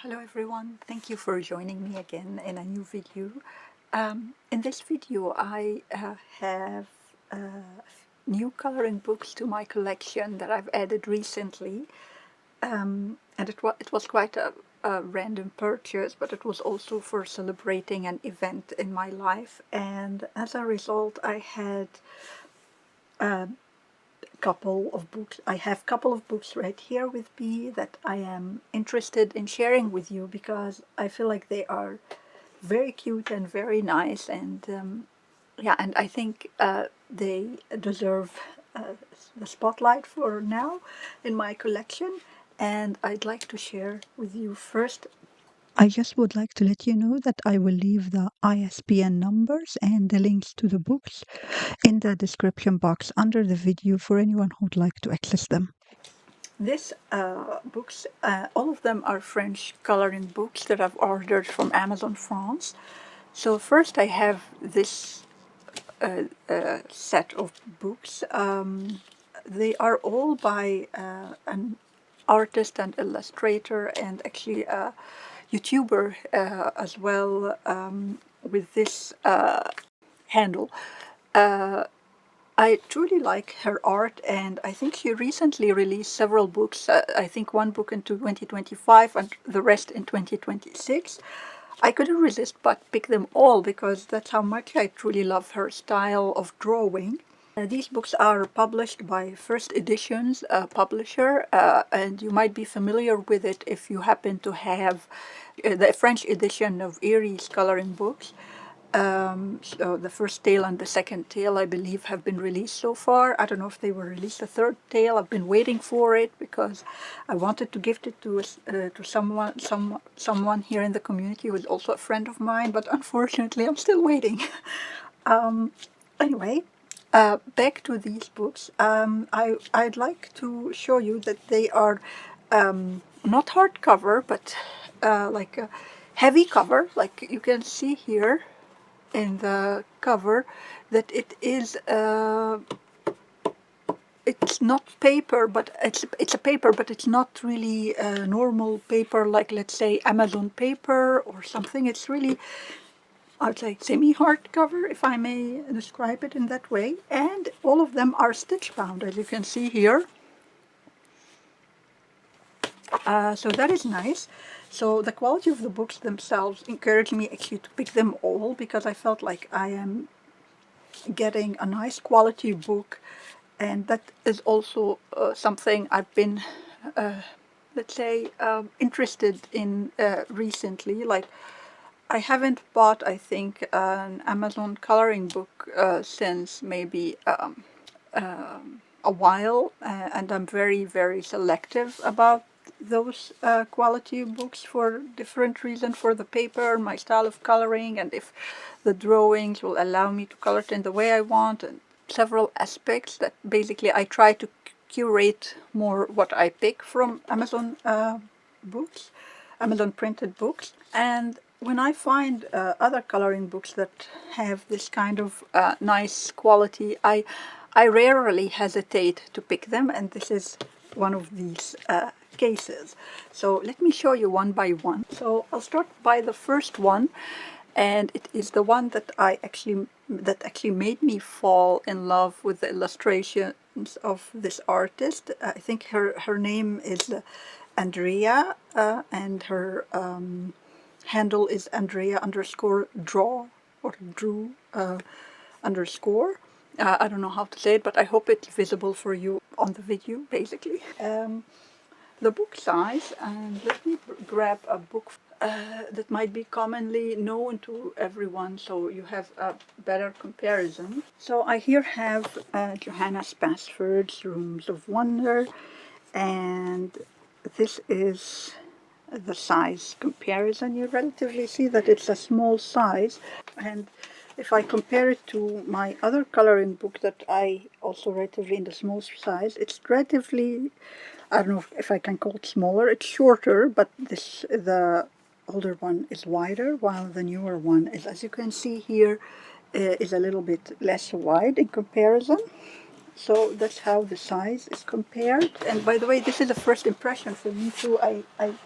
Hello everyone, thank you for joining me again in a new video. In this video I have new coloring books to my collection that I've added recently, and it was quite a random purchase, but it was also for celebrating an event in my life, and as a result I had couple of books. I have a couple of books right here with me that I am interested in sharing with you because I feel like they are very cute and very nice, and yeah, and I think they deserve the spotlight for now in my collection, and I'd like to share with you first. I just would like to let you know that I will leave the ISBN numbers and the links to the books in the description box under the video for anyone who'd like to access them. These books, all of them are French coloring books that I've ordered from Amazon France. So first I have this set of books. They are all by an artist and illustrator and actually a YouTuber as well, with this handle. I truly like her art, and I think she recently released several books. I think one book in 2025 and the rest in 2026. I couldn't resist but pick them all because that's how much I truly love her style of drawing. These books are published by First Editions, a publisher, and you might be familiar with it if you happen to have the French edition of Erie's coloring books. So the first tale and the second tale, I believe, have been released so far. I don't know if they will release the third tale. I've been waiting for it because I wanted to gift it to someone here in the community who is also a friend of mine, but unfortunately, I'm still waiting. Anyway, back to these books. I'd like to show you that they are not hardcover, but like a heavy cover, like you can see here in the cover, that it is it's not paper, but it's a paper, but it's not really normal paper, like let's say Amazon paper or something. It's really, I'd say, semi-hardcover, if I may describe it in that way. And all of them are stitch bound, as you can see here. So that is nice. So the quality of the books themselves encouraged me actually to pick them all, because I felt like I am getting a nice quality book, and that is also something I've been, let's say, interested in recently. Like, I haven't bought, I think, an Amazon coloring book since maybe a while, and I'm very, very selective about those quality books for different reasons, for the paper, my style of coloring, and if the drawings will allow me to color it in the way I want, and several aspects that basically I try to curate more what I pick from Amazon books, Amazon printed books. And when I find other coloring books that have this kind of nice quality, I rarely hesitate to pick them, and this is one of these cases. So let me show you one by one. So I'll start by the first one, and it is the one that actually made me fall in love with the illustrations of this artist. I think her name is Andrea, and her handle is Andrea underscore draw, or drew underscore. I don't know how to say it, but I hope it's visible for you on the video, basically. The book size, and let me grab a book that might be commonly known to everyone, so you have a better comparison. So I here have Johanna Spassford's Rooms of Wonder, and this is the size comparison. You relatively see that it's a small size, and if I compare it to my other coloring book that I also relatively in the small size, it's relatively, I don't know if I can call it smaller. It's shorter, but the older one is wider, while the newer one is, as you can see here, is a little bit less wide in comparison. So that's how the size is compared. And by the way, this is a first impression for me too. I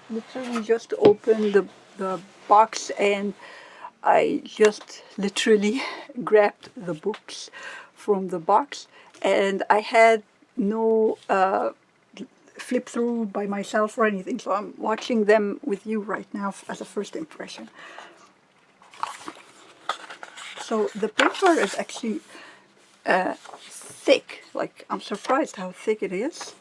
literally just opened the box and I just literally grabbed the books from the box, and I had no flip through by myself or anything. So I'm watching them with you right now as a first impression. So the paper is actually thick. Like, I'm surprised how thick it is.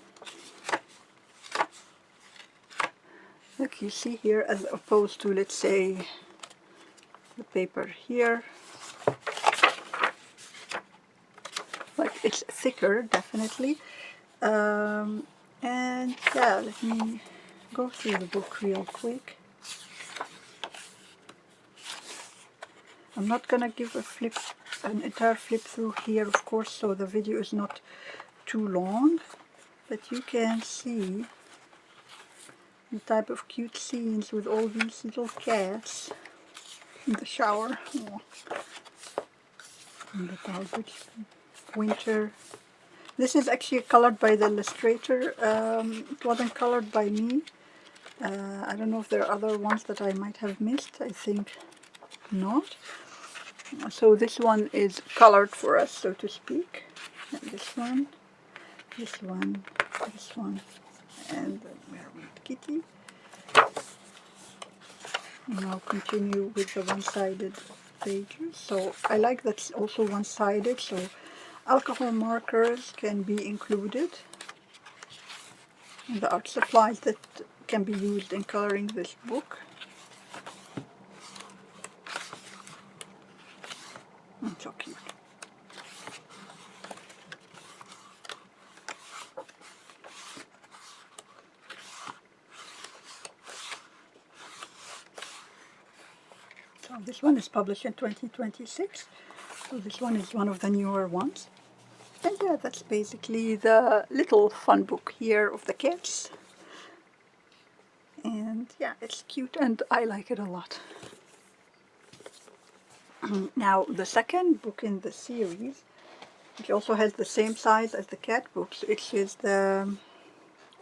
Look, you see here, as opposed to, let's say, the paper here. Like, it's thicker, definitely. And yeah, let me go through the book real quick. I'm not gonna give an entire flip through here, of course, so the video is not too long, but you can see the type of cute scenes with all these little cats in the shower. Oh. In the garbage. Winter. This is actually colored by the illustrator. It wasn't colored by me. I don't know if there are other ones that I might have missed. I think not. So this one is colored for us, so to speak. And this one, this one, this one, and where are we? Kitty. Now continue with the one-sided pages. So I like that it's also one-sided, so alcohol markers can be included in the art supplies that can be used in coloring this book. So cute. So this one is published in 2026. So this one is one of the newer ones. And yeah, that's basically the little fun book here of the cats. And yeah, it's cute and I like it a lot. Now, the second book in the series, which also has the same size as the cat books, which is the,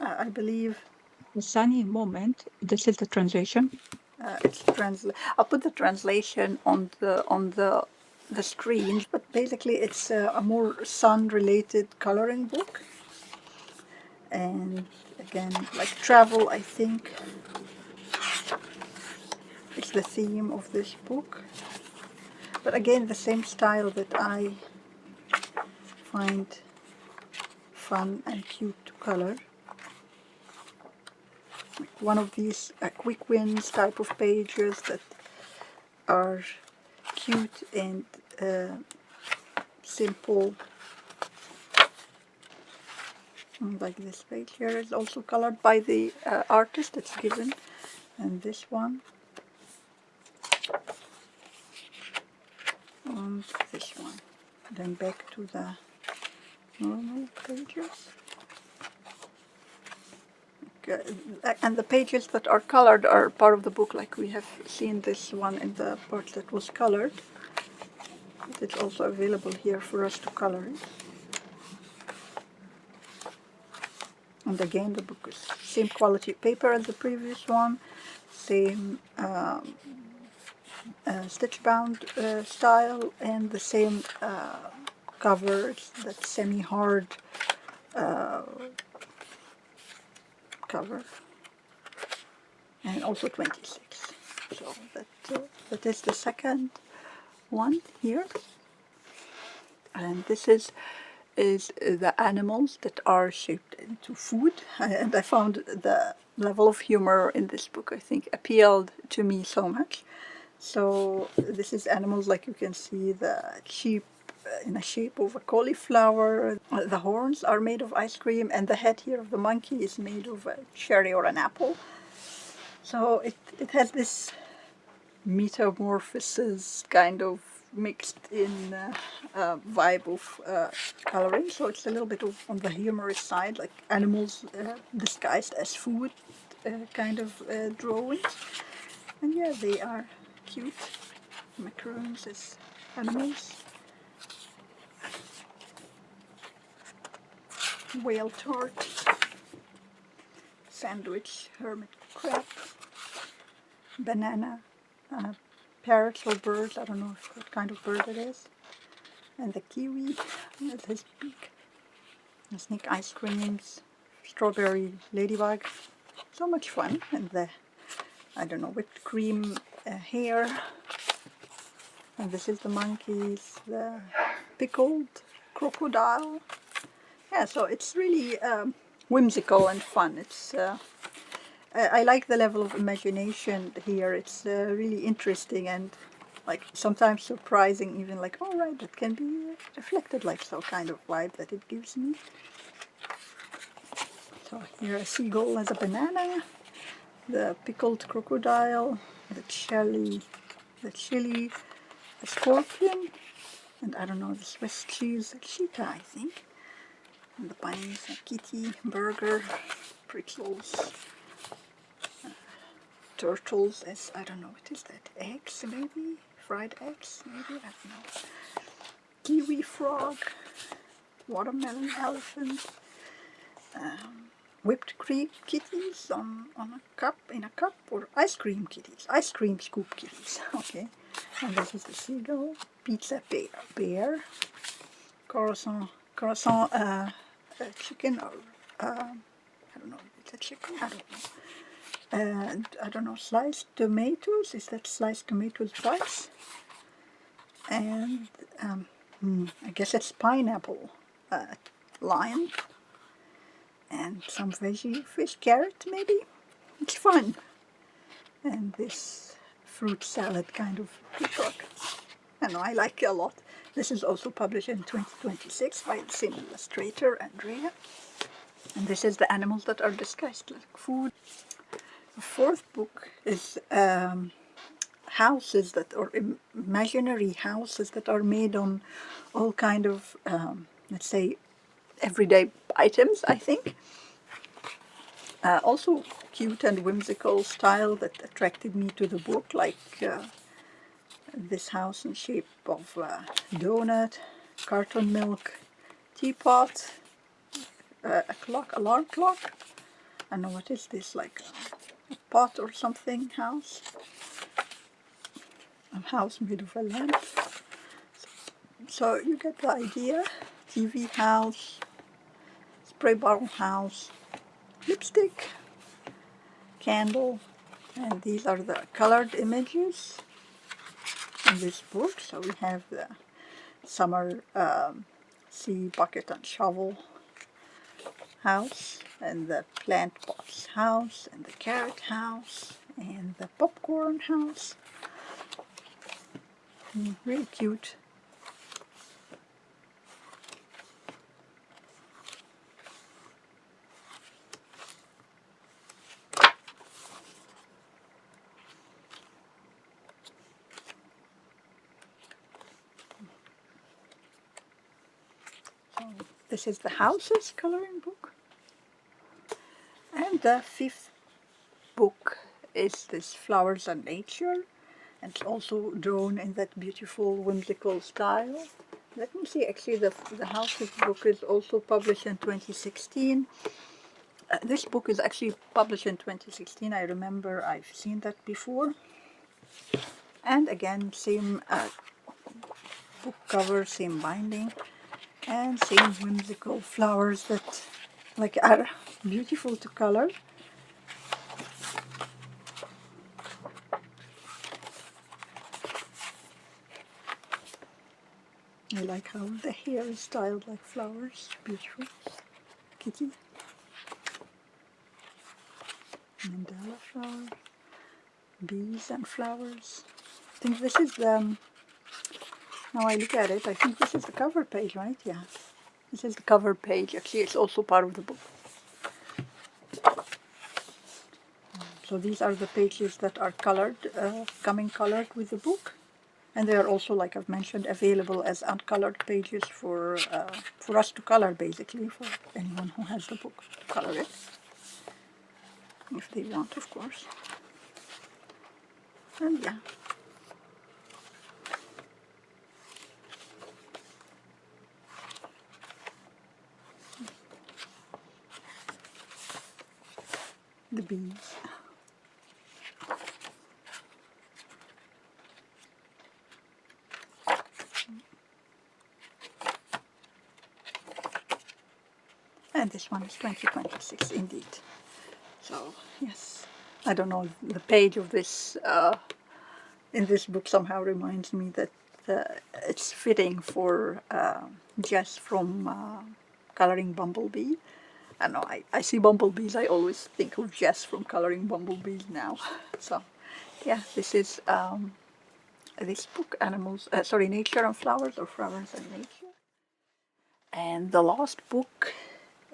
I believe, The Sunny Moment. This is the translation. I'll put the translation on the screen, but basically it's a more sun-related coloring book. And again, like travel, I think, is the theme of this book. But again, the same style that I find fun and cute to color. Like one of these quick wins type of pages that are cute and simple. Like this page here is also colored by the artist that's given. And this one. And this one. Then back to the normal pages. And the pages that are colored are part of the book, like we have seen this one in the part that was colored. But it's also available here for us to color it. And again, the book is same quality paper as the previous one, same stitch bound style, and the same cover. It's that semi-hard cover, and also 26. So that is the second one here, and this is the animals that are shaped into food. And I found the level of humor in this book, I think, appealed to me so much. So this is animals, like you can see the sheep in the shape of a cauliflower. The horns are made of ice cream, and the head here of the monkey is made of a cherry or an apple. So it has this metamorphosis kind of mixed in vibe of coloring. So it's a little bit on the humorous side, like animals disguised as food kind of drawings. And yeah, they are cute. Macaroons as animals. whale tart, sandwich, hermit crab, banana, parrots or birds, I don't know what kind of bird it is, and the kiwi with his beak, the sneak ice creams, strawberry ladybug, so much fun, and the, I don't know, whipped cream hair, and this is the monkeys, the pickled crocodile. Yeah, so it's really whimsical and fun. It's I like the level of imagination here. It's really interesting and like sometimes surprising, even like, oh right, that can be reflected, like so kind of vibe that it gives me. So here a seagull has a banana, the pickled crocodile, the chili, a scorpion, and I don't know, the Swiss cheese, a cheetah, I think. And the bunnies, a kitty, burger, pretzels, turtles, as I don't know, what is that? Eggs, maybe? Fried eggs, maybe? I don't know. Kiwi frog, watermelon elephant, whipped cream kitties on a cup, in a cup, or ice cream kitties, ice cream scoop kitties, okay. And this is the seagull, pizza bear, croissant chicken, or I don't know, it's a chicken, I don't know. And I don't know, sliced tomatoes, is that sliced tomatoes rice? And I guess it's pineapple, lime, and some veggie fish, carrot maybe. It's fun. And this fruit salad kind of peacock. I know, I like it a lot. This is also published in 2026 by the same illustrator, Andrea. And this is the animals that are discussed, like food. The fourth book is houses that, or imaginary houses that are made on all kind of, let's say, everyday items, I think. Also cute and whimsical style that attracted me to the book, like this house in shape of donut, carton milk, teapot, a clock, alarm clock. I don't know, what is this, like a pot or something house? A house made of a lamp. So you get the idea. TV house, spray bottle house, lipstick, candle, and these are the colored images in this book. So we have the summer sea bucket and shovel house, and the plant pots house, and the carrot house, and the popcorn house. Really cute. So this is the houses coloring book. And the fifth book is this Flowers and Nature, and it's also drawn in that beautiful whimsical style. Let me see, actually the houses book is also published in 2016. This book is actually published in 2016. I remember I've seen that before. And again, same book cover, same binding, and same whimsical flowers that like are beautiful to color. I like how the hair is styled like flowers. Beautiful. Kitty. Mandala flower. Bees and flowers. I think this is the, now I look at it, I think this is the cover page, right? Yeah. This is the cover page. Actually, it's also part of the book. So these are the pages that are colored, coming colored with the book. And they are also, like I've mentioned, available as uncolored pages for us to color, basically, for anyone who has the book to color it, if they want, of course. And yeah. the bees. And this one is 2026 indeed. So yes, I don't know, the page of this in this book somehow reminds me that it's fitting for Jess from Coloring Bumblebee. I know, I see bumblebees, I always think of Jess from Coloring Bumblebees now. So yeah, this is this book, Animals, sorry, Nature and Flowers, or Flowers and Nature. And the last book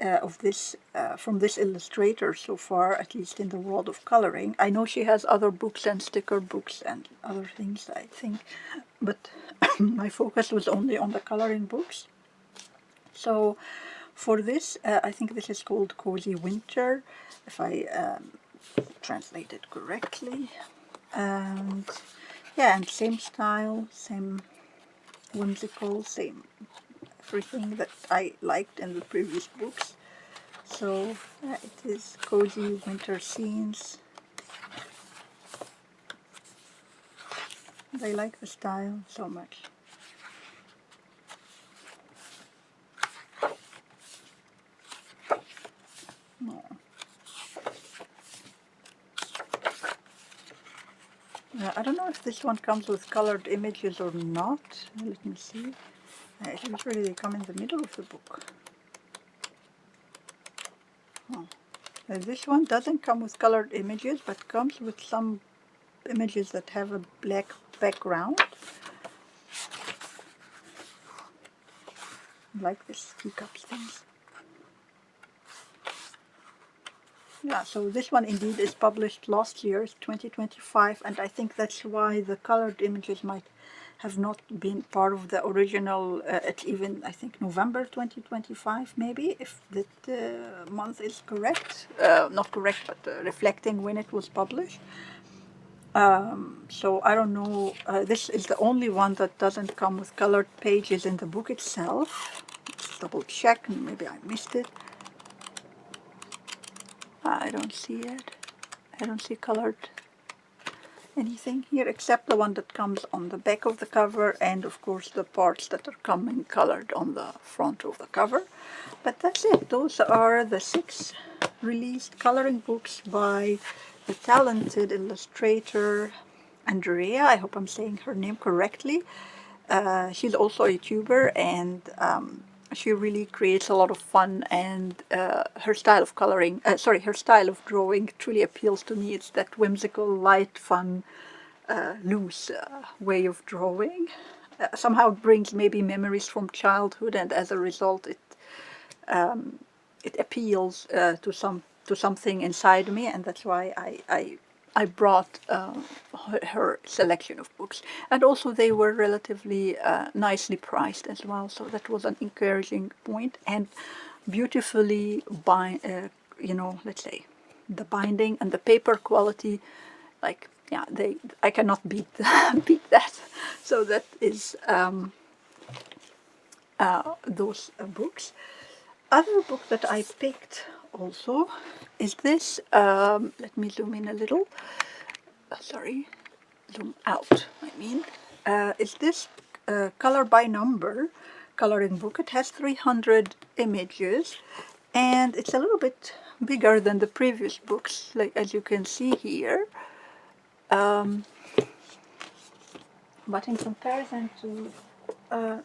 of this from this illustrator so far, at least in the world of coloring. I know she has other books and sticker books and other things, I think, but my focus was only on the coloring books. So for this, I think this is called Cozy Winter, if I translate it correctly. And yeah, and same style, same whimsical, same everything that I liked in the previous books. So it is cozy winter scenes. I like the style so much. Oh. I don't know if this one comes with colored images or not. Let me see. Usually they come in the middle of the book. Oh. This one doesn't come with colored images, but comes with some images that have a black background. I like this teacups things. Yeah, so this one indeed is published last year, 2025, and I think that's why the colored images might have not been part of the original, it's even, I think, November 2025, maybe, if that month is correct. Not correct, but reflecting when it was published. So I don't know, this is the only one that doesn't come with colored pages in the book itself. Let's double check, maybe I missed it. I don't see it. I don't see colored anything here except the one that comes on the back of the cover, and of course the parts that are coming colored on the front of the cover. But that's it. Those are the 6 released coloring books by the talented illustrator Andrea. I hope I'm saying her name correctly. She's also a YouTuber, and she really creates a lot of fun, and her style of coloring, her style of drawing truly appeals to me. It's that whimsical, light, fun, loose way of drawing. Somehow it brings maybe memories from childhood, and as a result it appeals to something inside me, and that's why I brought her selection of books. And also they were relatively nicely priced as well, so that was an encouraging point. And beautifully let's say the binding and the paper quality, like, yeah, I cannot beat beat that. So that is those books. Other book that I picked also is this. Let me zoom in a little. Sorry, zoom out. I mean, is this color by number coloring book. It has 300 images, and it's a little bit bigger than the previous books, like as you can see here. But in comparison to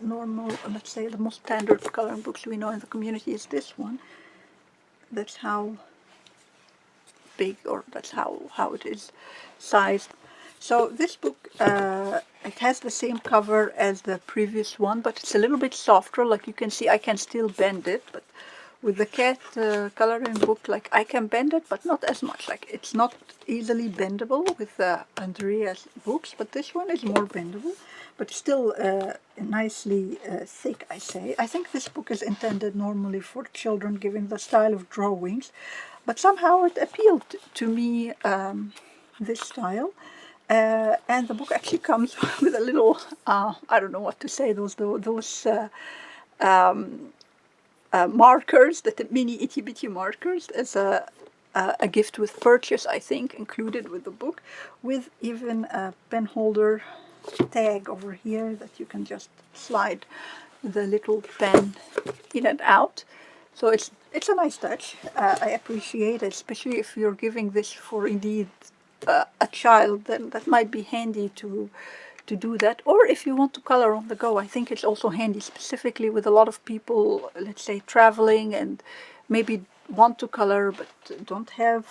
normal, let's say the most standard coloring books we know in the community is this one. That's how big, or that's how it is sized. So this book, it has the same cover as the previous one, but it's a little bit softer. Like you can see, I can still bend it, but with the cat coloring book, like I can bend it, but not as much. Like it's not easily bendable with Andrea's books, but this one is more bendable, but still nicely thick, I say. I think this book is intended normally for children, given the style of drawings, but somehow it appealed to me, this style. And the book actually comes with a little, I don't know what to say, those markers, that mini itty bitty markers, as a a gift with purchase, I think, included with the book, with even a pen holder tag over here that you can just slide the little pen in and out. So it's a nice touch. I appreciate it, especially if you're giving this for indeed a child. Then that might be handy to do that. Or if you want to color on the go, I think it's also handy, specifically with a lot of people, let's say, traveling and maybe want to color but don't have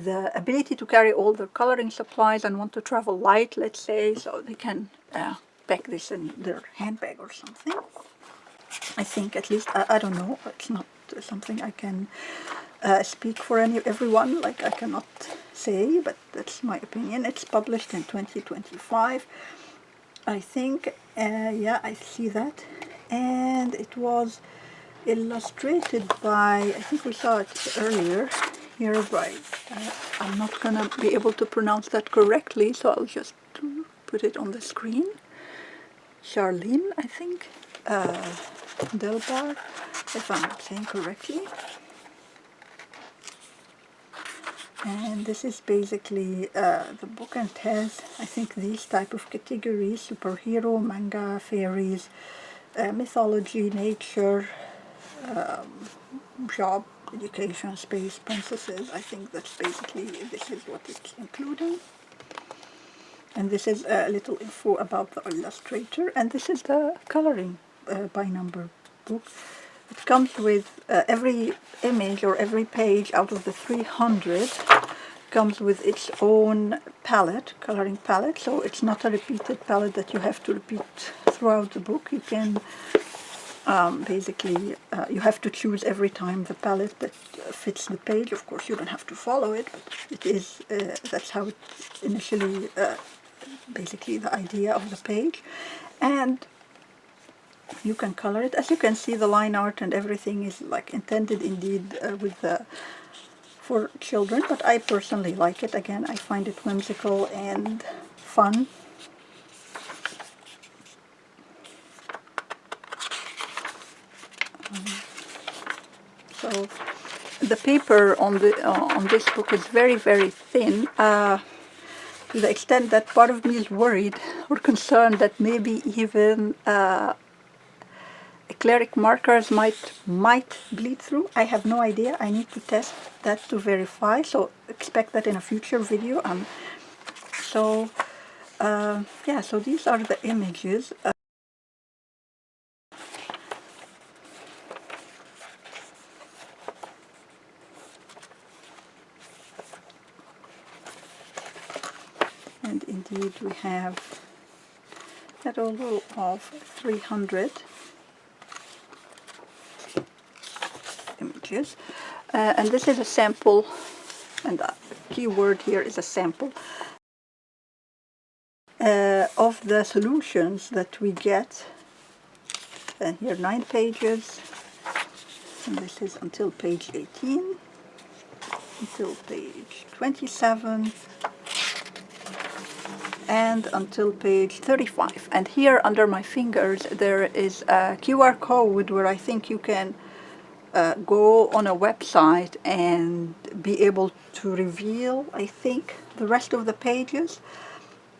the ability to carry all their coloring supplies and want to travel light, let's say, so they can pack this in their handbag or something. I think, at least, I don't know, it's not something I can speak for everyone, like I cannot say, but that's my opinion. It's published in 2025, I think. Yeah, I see that. And it was illustrated by, I think we saw it earlier here, by, I'm not gonna be able to pronounce that correctly, so I'll just put it on the screen. Charlene, I think, Delbar, if I'm saying correctly. And this is basically the book, and it has, I think, these type of categories: superhero, manga, fairies, mythology, nature, job, education, space, princesses. I think that's basically, this is what it's including. And this is a little info about the illustrator, and this is the coloring by number book. It comes with every image or every page out of the 300 comes with its own palette, coloring palette, so it's not a repeated palette that you have to repeat throughout the book. You can basically, you have to choose every time the palette that fits the page. Of course, you don't have to follow it, but it is, that's how it initially, basically the idea of the page. And you can color it. As you can see, the line art and everything is like intended indeed with for children, but I personally like it. Again, I find it whimsical and fun. So the paper on this book is very, very thin, to the extent that part of me is worried or concerned that maybe even acrylic markers might bleed through. I have no idea. I need to test that to verify, so expect that in a future video. So yeah, so these are the images. And indeed we have a total of 300 images. And this is a sample, and the key word here is a sample, of the solutions that we get. And here 9 pages, and this is until page 18, until page 27, and until page 35. And here under my fingers there is a QR code where I think you can go on a website and be able to reveal, I think, the rest of the pages.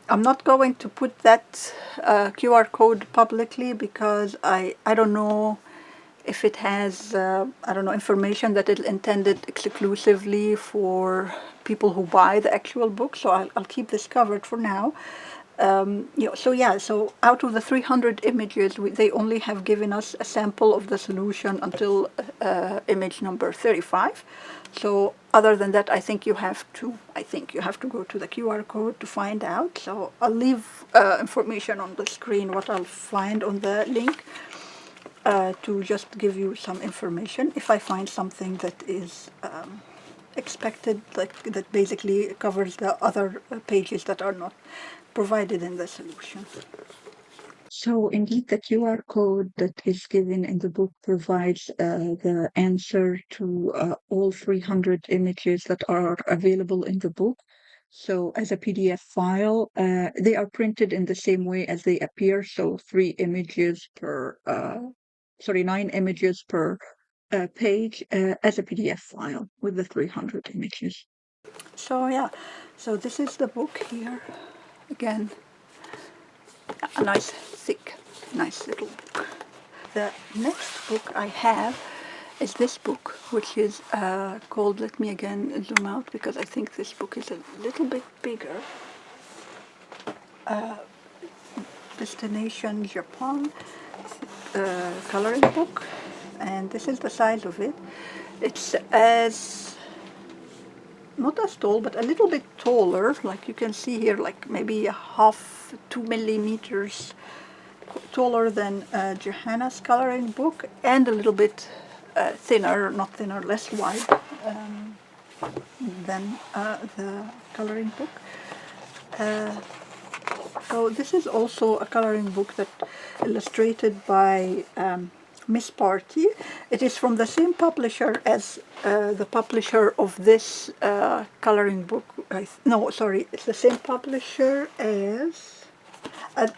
I'm not going to put that QR code publicly because I don't know if it has, I don't know, information that is intended exclusively for people who buy the actual book, so I'll keep this covered for now. So yeah, so out of the 300 images, they only have given us a sample of the solution until image number 35. So other than that, I think you have to go to the QR code to find out. So I'll leave information on the screen, what I'll find on the link, to just give you some information if I find something that is expected, like that basically covers the other pages that are not provided in the solution. So indeed, the QR code that is given in the book provides the answer to all 300 images that are available in the book. So as a PDF file, they are printed in the same way as they appear. So 9 images per page as a PDF file with the 300 images. So yeah, so this is the book here. Again, a nice, thick, nice little book. The next book I have is this book, which is called, let me again zoom out because I think this book is a little bit bigger. Destination Japan coloring book, and this is the size of it. It's not as tall, but a little bit taller, like you can see here, like maybe a half 2 millimeters taller than Johanna's coloring book, and a little bit thinner, not thinner, less wide than the coloring book. So this is also a coloring book that illustrated by Miss Party. It is from the same publisher as the publisher of this coloring book. No, sorry, it's the same publisher as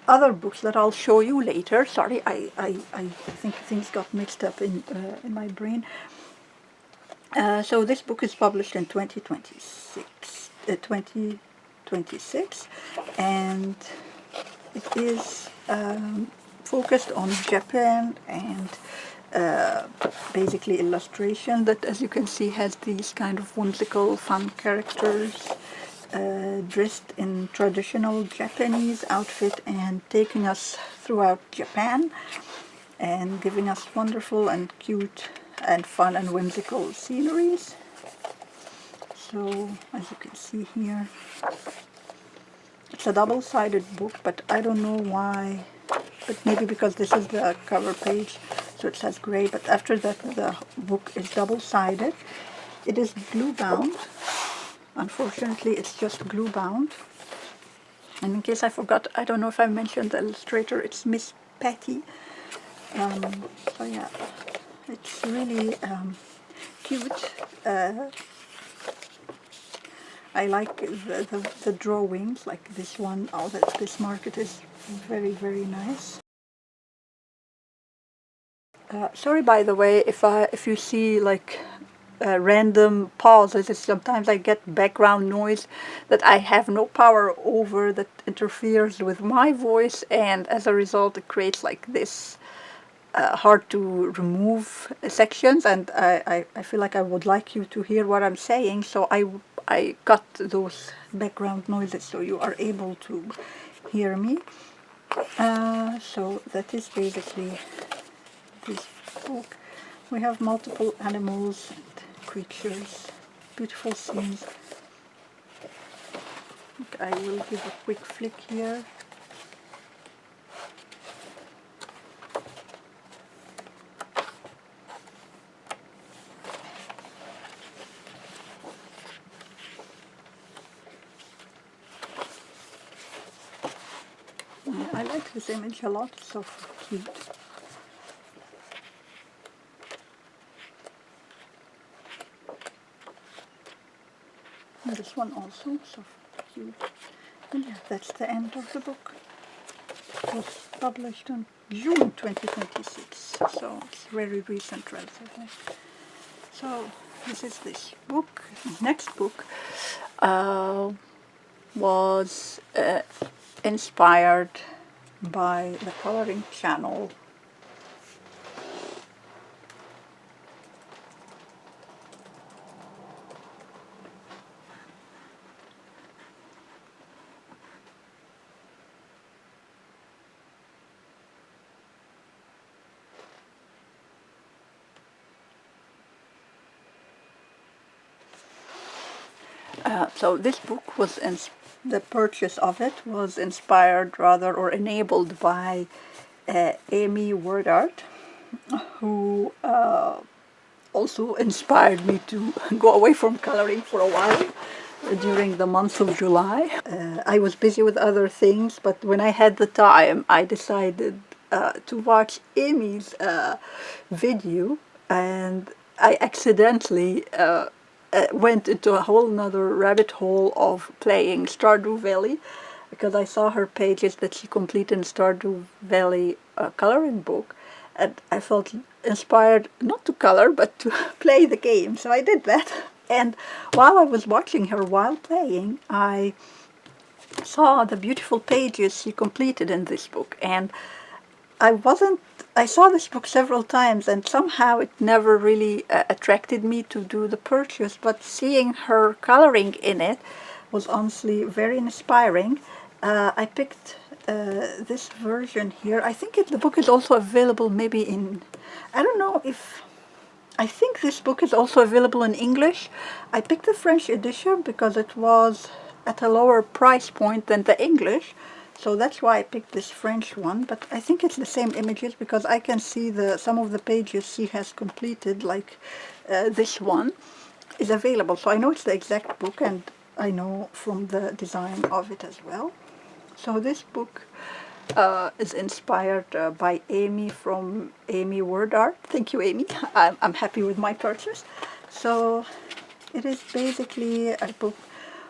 other books that I'll show you later. Sorry, I think things got mixed up in my brain. So this book is published in 2026, and it is focused on Japan and basically illustration that, as you can see, has these kind of whimsical, fun characters dressed in traditional Japanese outfit and taking us throughout Japan and giving us wonderful and cute and fun and whimsical sceneries. So, as you can see here, it's a double-sided book, but I don't know why, but maybe because this is the cover page, so it says gray, but after that the book is double-sided. It is glue-bound. Unfortunately, it's just glue-bound. And in case I forgot, I don't know if I mentioned the illustrator, it's Miss Patty. So yeah, it's really cute. I like the drawings, like this one. Oh, this market is very, very nice. Sorry, by the way, if you see like random pauses, it's sometimes I get background noise that I have no power over, that interferes with my voice, and as a result it creates like this hard to remove sections, and I feel like I would like you to hear what I'm saying, so I cut those background noises so you are able to hear me. So that is basically this book. We have multiple animals and creatures, beautiful scenes. I will give a quick flick here. I like this image a lot, it's so cute. And this one also, so cute. And yeah, that's the end of the book. It was published in June 2026, so it's very recent, relatively. So this is this book. Next book was inspired by the coloring channel. So this book was, the purchase of it was inspired rather, or enabled by Amie word art, who also inspired me to go away from coloring for a while during the month of July. I was busy with other things, but when I had the time, I decided to watch Amy's video, and I accidentally went into a whole nother rabbit hole of playing Stardew Valley, because I saw her pages that she completed in Stardew Valley coloring book, and I felt inspired not to color but to play the game, so I did that. And while I was watching her while playing, I saw the beautiful pages she completed in this book, and I saw this book several times, and somehow it never really attracted me to do the purchase, but seeing her coloring in it was honestly very inspiring. I picked this version here. I think the book is also available maybe in, I don't know if, I think this book is also available in English. I picked the French edition because it was at a lower price point than the English. So that's why I picked this French one, but I think it's the same images because I can see some of the pages she has completed, like this one, is available. So I know it's the exact book, and I know from the design of it as well. So this book is inspired by Amie from Amie Word Art. Thank you, Amie. I'm happy with my purchase. So it is basically a book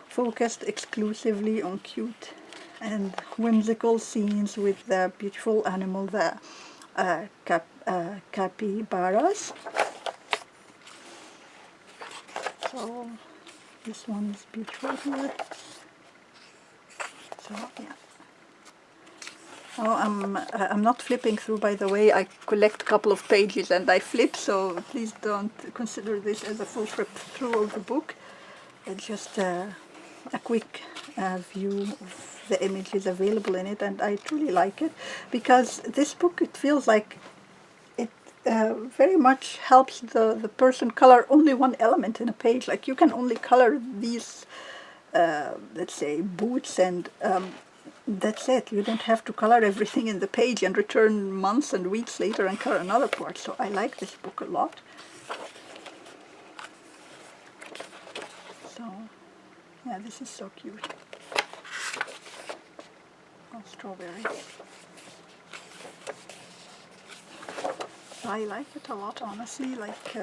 focused exclusively on cute and whimsical scenes with the beautiful animal, the capybaras. So this one is beautiful here. So yeah. Oh, I'm not flipping through, by the way. I collect a couple of pages and I flip, so please don't consider this as a full flip through of the book. It's just a quick view of the images available in it, and I truly like it because this book, it feels like it very much helps the person color only one element in a page. Like you can only color these, let's say, boots, and that's it. You don't have to color everything in the page and return months and weeks later and color another part. So I like this book a lot. So yeah, this is so cute. Oh, strawberry. I like it a lot, honestly. Like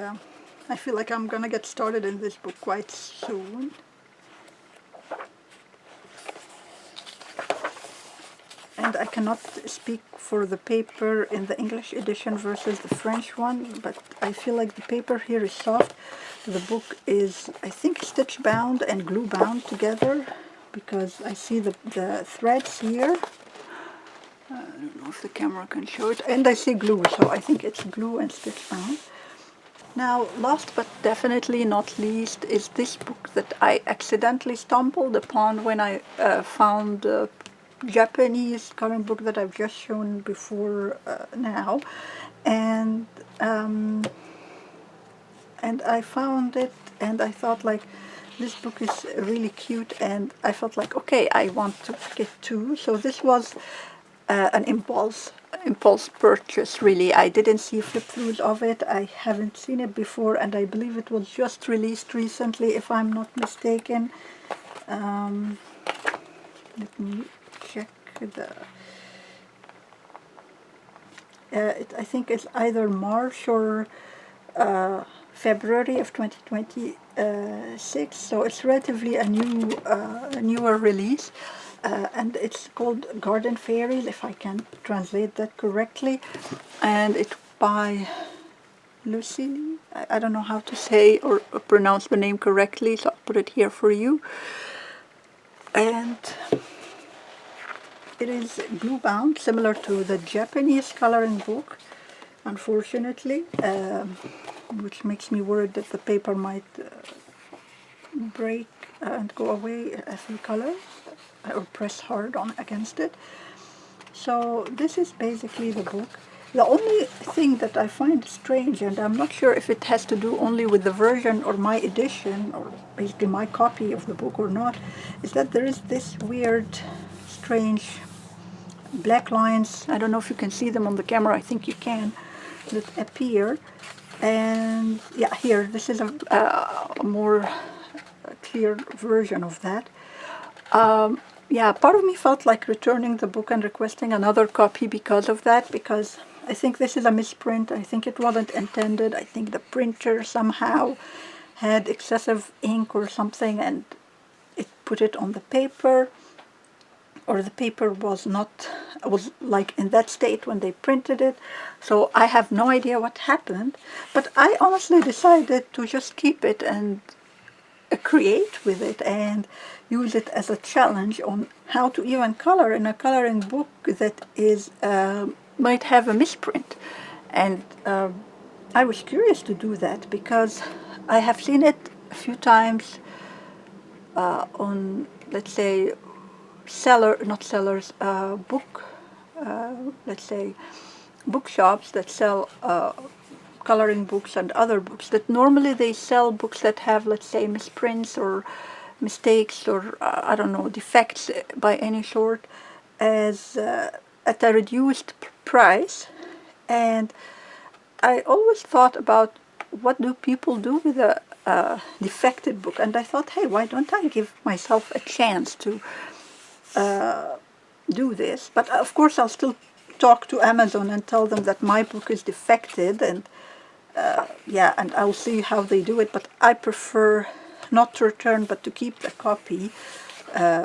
I feel like I'm gonna get started in this book quite soon. And I cannot speak for the paper in the English edition versus the French one, but I feel like the paper here is soft. The book is, I think, stitch bound and glue bound together because I see the threads here. I don't know if the camera can show it. And I see glue, so I think it's glue and stitch bound. Now, last but definitely not least is this book that I accidentally stumbled upon when I found the Japanese coloring book that I've just shown before now, and I found it, and I thought, like, this book is really cute, and I felt like, okay, I want to get two. So this was an impulse purchase, really. I didn't see flip-throughs of it. I haven't seen it before, and I believe it was just released recently, if I'm not mistaken. Let me check the... I think it's either March or February of 2026, so it's relatively a newer release. And it's called Garden Fairies, if I can translate that correctly, and it's by Lucy. I don't know how to say or pronounce the name correctly, so I'll put it here for you. And it is glue bound, similar to the Japanese coloring book, unfortunately, which makes me worried that the paper might break and go away as we color or press hard on against it. So this is basically the book. The only thing that I find strange, and I'm not sure if it has to do only with the version or my edition, or basically my copy of the book or not, is that there is this weird, strange black lines. I don't know if you can see them on the camera. I think you can, that appear. And yeah, here, this is a more clear version of that. Yeah, part of me felt like returning the book and requesting another copy because of that, because I think this is a misprint. I think it wasn't intended. I think the printer somehow had excessive ink or something, and it put it on the paper. or the paper was like in that state when they printed it. So I have no idea what happened, but I honestly decided to just keep it and create with it and use it as a challenge on how to even color in a coloring book that is might have a misprint. And I was curious to do that because I have seen it a few times on, let's say, not sellers, let's say, bookshops that sell coloring books and other books, that normally they sell books that have, let's say, misprints or mistakes or I don't know, defects by any sort, as at a reduced price. And I always thought about what do people do with a defected book, and I thought, hey, why don't I give myself a chance to do this? But of course I'll still talk to Amazon and tell them that my book is defected, and yeah, and I'll see how they do it. But I prefer not to return, but to keep the copy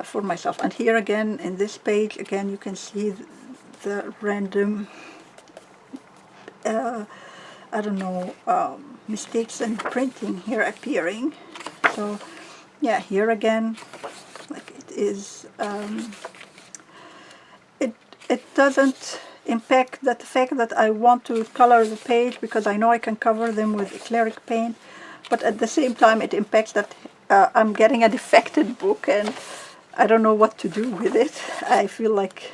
for myself. And here again, in this page, again, you can see the random, I don't know, mistakes in printing here appearing. So yeah, here again, like it is, it doesn't impact the fact that I want to color the page because I know I can cover them with acrylic paint, but at the same time it impacts that I'm getting a defected book and I don't know what to do with it. I feel like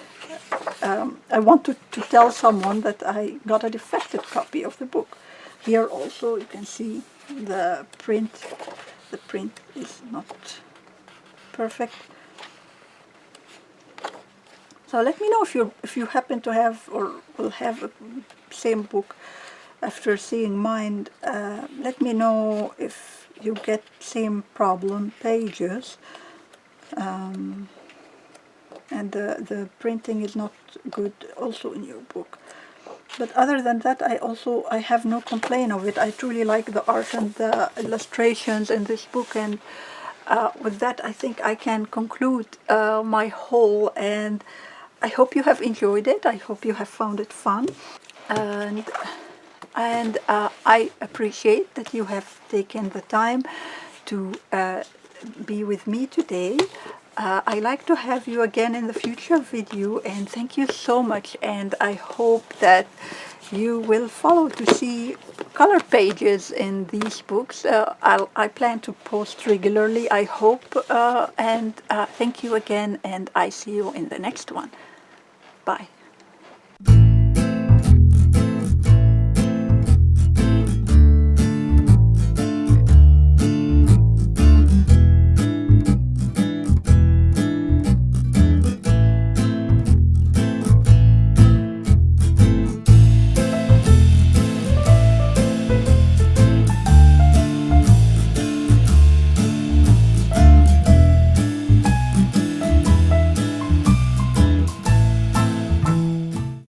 I want to tell someone that I got a defective copy of the book. Here also you can see the print. The print is not perfect. So let me know if you happen to have or will have a same book after seeing mine. Let me know if you get same problem pages. And the printing is not good also in your book. But other than that, I have no complaint of it. I truly like the art and the illustrations in this book, and with that I think I can conclude my haul, and I hope you have enjoyed it. I hope you have found it fun, and I appreciate that you have taken the time to be with me today. I like to have you again in the future video, and thank you so much, and I hope that you will follow to see color pages in these books. I plan to post regularly, I hope, and thank you again, and I see you in the next one. Bye.